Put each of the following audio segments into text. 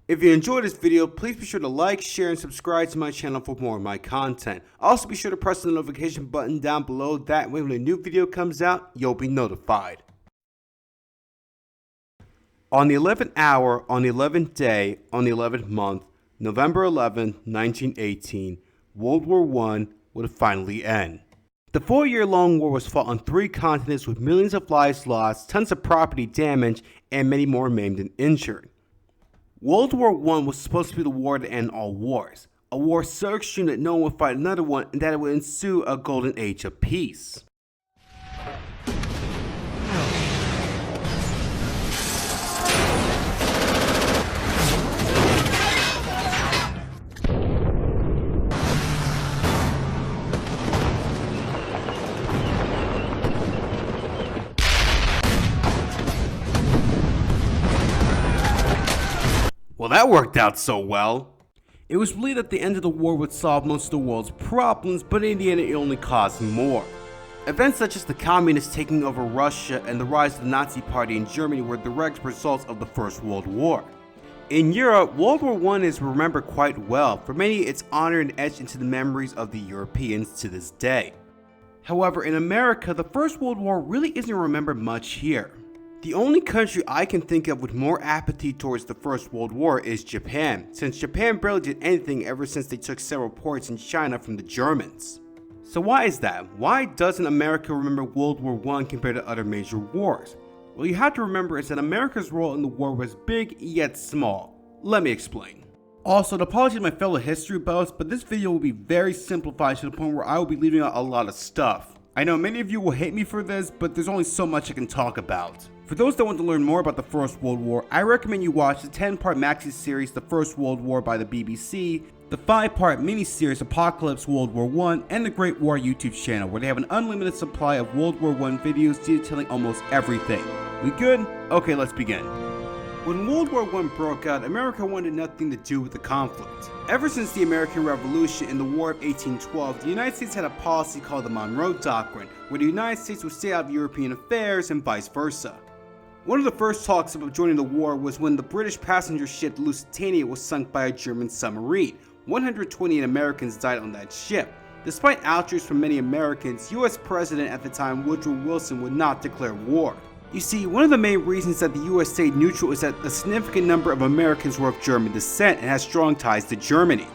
If you enjoyed this video, please be sure to like, share, and subscribe to my channel for more of my content. Also be sure to press the notification button down below, that way when a new video comes out, you'll be notified. On the 11th hour, on the 11th day, on the 11th month, November 11, 1918, World War I would finally end. The 4-year-long war was fought on 3 continents with millions of lives lost, tons of property damaged, and many more maimed and injured. World War I was supposed to be the war to end all wars, a war so extreme that no one would fight another one and that it would ensue a golden age of peace. Well, that worked out so well. It was believed that the end of the war would solve most of the world's problems, but in the end it only caused more. Events such as the communists taking over Russia and the rise of the Nazi Party in Germany were direct results of the First World War. In Europe, World War I is remembered quite well. For many, it's honored and etched into the memories of the Europeans to this day. However, in America, the First World War really isn't remembered much here. The only country I can think of with more apathy towards the First World War is Japan, since Japan barely did anything ever since they took several ports in China from the Germans. So why is that? Why doesn't America remember World War I compared to other major wars? Well, you have to remember is that America's role in the war was big yet small. Let me explain. Also, apologies to my fellow history buffs, but this video will be very simplified to the point where I will be leaving out a lot of stuff. I know many of you will hate me for this, but there's only so much I can talk about. For those that want to learn more about the First World War, I recommend you watch the 10-part maxi series The First World War by the BBC, the 5-part mini-series Apocalypse World War I, and the Great War YouTube channel, where they have an unlimited supply of World War I videos detailing almost everything. We good? Okay, let's begin. When World War I broke out, America wanted nothing to do with the conflict. Ever since the American Revolution and the War of 1812, the United States had a policy called the Monroe Doctrine, where the United States would stay out of European affairs and vice versa. One of the first talks about joining the war was when the British passenger ship the Lusitania was sunk by a German submarine. 128 Americans died on that ship. Despite outreach from many Americans, US President at the time Woodrow Wilson would not declare war. You see, one of the main reasons that the US stayed neutral is that a significant number of Americans were of German descent and had strong ties to Germany.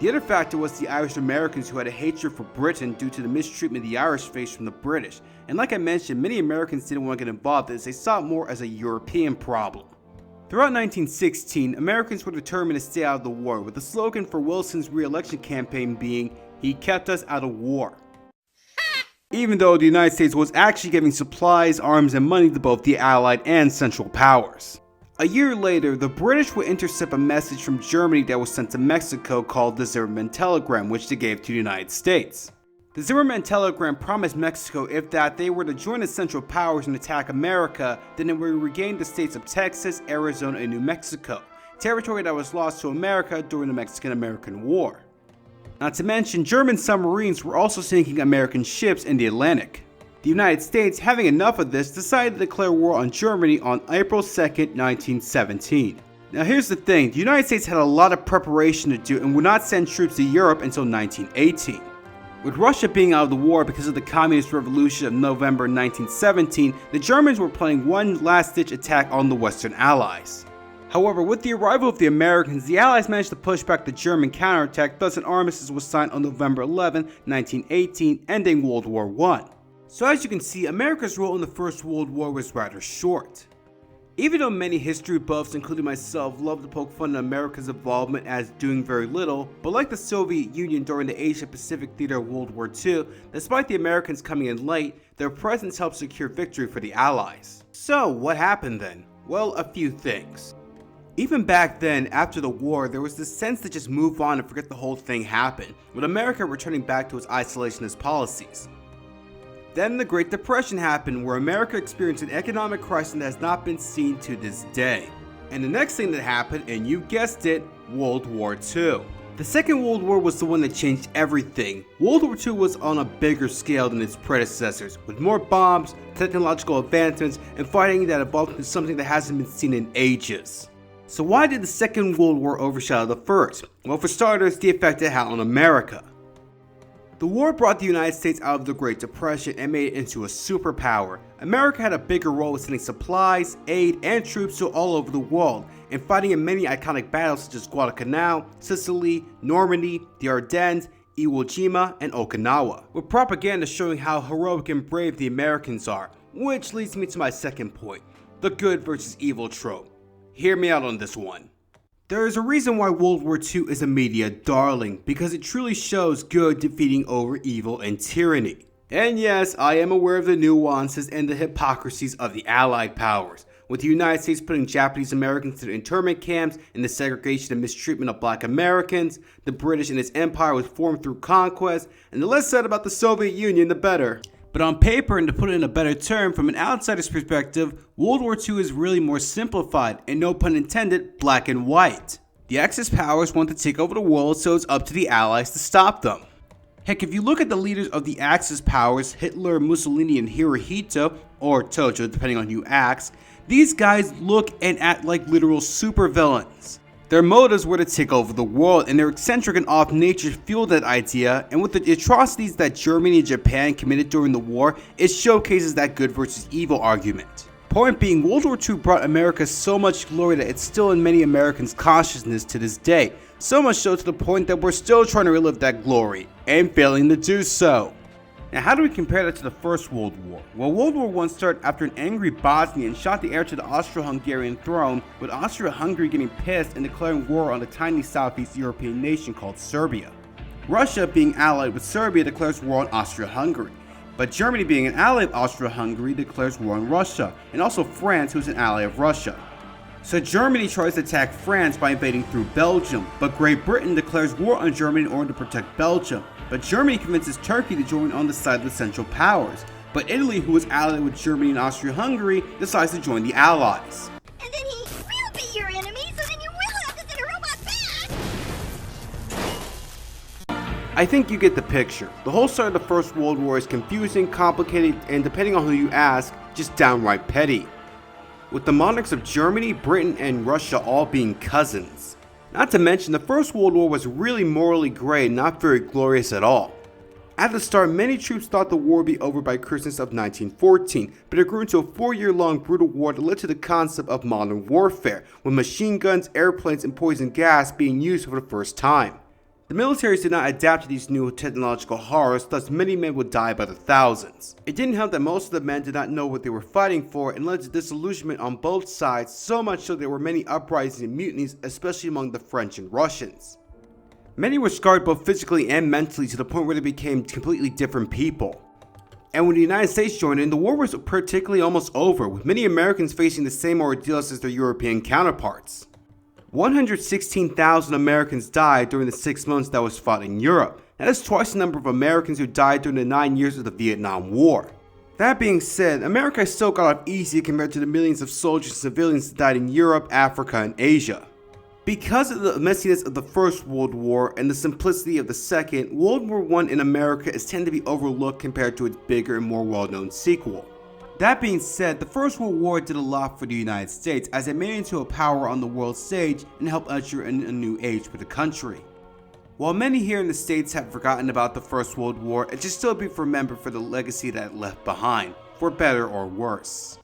The other factor was the Irish Americans, who had a hatred for Britain due to the mistreatment the Irish faced from the British. And like I mentioned, many Americans didn't want to get involved as they saw it more as a European problem. Throughout 1916, Americans were determined to stay out of the war, with the slogan for Wilson's re-election campaign being, "He kept us out of war." Even though the United States was actually giving supplies, arms, and money to both the Allied and Central Powers. A year later, the British would intercept a message from Germany that was sent to Mexico called the Zimmermann Telegram, which they gave to the United States. The Zimmermann Telegram promised Mexico if they were to join the Central Powers and attack America, then it would regain the states of Texas, Arizona, and New Mexico, territory that was lost to America during the Mexican-American War. Not to mention, German submarines were also sinking American ships in the Atlantic. The United States, having enough of this, decided to declare war on Germany on April 2nd, 1917. Now here's the thing, the United States had a lot of preparation to do and would not send troops to Europe until 1918. With Russia being out of the war because of the Communist Revolution of November 1917, the Germans were planning one last-ditch attack on the Western Allies. However, with the arrival of the Americans, the Allies managed to push back the German counterattack, thus an armistice was signed on November 11, 1918, ending World War I. So as you can see, America's role in the First World War was rather short. Even though many history buffs, including myself, love to poke fun at America's involvement as doing very little, but like the Soviet Union during the Asia-Pacific theater of World War II, despite the Americans coming in late, their presence helped secure victory for the Allies. So what happened then? Well, a few things. Even back then, after the war, there was this sense to just move on and forget the whole thing happened, with America returning back to its isolationist policies. Then the Great Depression happened, where America experienced an economic crisis that has not been seen to this day. And the next thing that happened, and you guessed it, World War II. The Second World War was the one that changed everything. World War II was on a bigger scale than its predecessors, with more bombs, technological advancements, and fighting that evolved into something that hasn't been seen in ages. So why did the Second World War overshadow the First? Well, for starters, the effect it had on America. The war brought the United States out of the Great Depression and made it into a superpower. America had a bigger role with sending supplies, aid, and troops to all over the world, and fighting in many iconic battles such as Guadalcanal, Sicily, Normandy, the Ardennes, Iwo Jima, and Okinawa, with propaganda showing how heroic and brave the Americans are, which leads me to my second point, the good versus evil trope. Hear me out on this one. There is a reason why World War II is a media darling, because it truly shows good defeating over evil and tyranny. And yes, I am aware of the nuances and the hypocrisies of the Allied powers, with the United States putting Japanese Americans into internment camps and the segregation and mistreatment of black Americans. The British and its empire was formed through conquest, and the less said about the Soviet Union, the better. But on paper, and to put it in a better term, from an outsider's perspective, World War II is really more simplified, and no pun intended, black and white. The Axis powers want to take over the world, so it's up to the Allies to stop them. Heck, if you look at the leaders of the Axis powers, Hitler, Mussolini, and Hirohito, or Tojo depending on who you ask, these guys look and act like literal supervillains. Their motives were to take over the world, and their eccentric and off nature fueled that idea, and with the atrocities that Germany and Japan committed during the war, it showcases that good versus evil argument. Point being, World War II brought America so much glory that it's still in many Americans' consciousness to this day, so much so to the point that we're still trying to relive that glory, and failing to do so. Now, how do we compare that to the First World War? Well, World War I started after an angry Bosnian shot the heir to the Austro-Hungarian throne, with Austria-Hungary getting pissed and declaring war on a tiny Southeast European nation called Serbia. Russia, being allied with Serbia, declares war on Austria-Hungary. But Germany, being an ally of Austria-Hungary, declares war on Russia, and also France, who's an ally of Russia. So Germany tries to attack France by invading through Belgium, but Great Britain declares war on Germany in order to protect Belgium. But Germany convinces Turkey to join on the side of the Central Powers. But Italy, who was allied with Germany and Austria-Hungary, decides to join the Allies. And then he will be your enemy, so then you will have to send a robot back! I think you get the picture. The whole start of the First World War is confusing, complicated, and depending on who you ask, just downright petty. With the monarchs of Germany, Britain, and Russia all being cousins. Not to mention, the First World War was really morally gray and not very glorious at all. At the start, many troops thought the war would be over by Christmas of 1914, but it grew into a 4-year-long brutal war that led to the concept of modern warfare, with machine guns, airplanes, and poison gas being used for the first time. The militaries did not adapt to these new technological horrors, thus many men would die by the thousands. It didn't help that most of the men did not know what they were fighting for, and led to disillusionment on both sides, so much so there were many uprisings and mutinies, especially among the French and Russians. Many were scarred both physically and mentally to the point where they became completely different people. And when the United States joined in, the war was particularly almost over, with many Americans facing the same ordeals as their European counterparts. 116,000 Americans died during the 6 months that was fought in Europe. That is twice the number of Americans who died during the 9 years of the Vietnam War. That being said, America still got off easy compared to the millions of soldiers and civilians that died in Europe, Africa, and Asia. Because of the messiness of the First World War and the simplicity of the Second, World War I in America is tended to be overlooked compared to its bigger and more well-known sequel. That being said, the First World War did a lot for the United States as it made it into a power on the world stage and helped usher in a new age for the country. While many here in the States have forgotten about the First World War, it should still be remembered for the legacy that it left behind, for better or worse.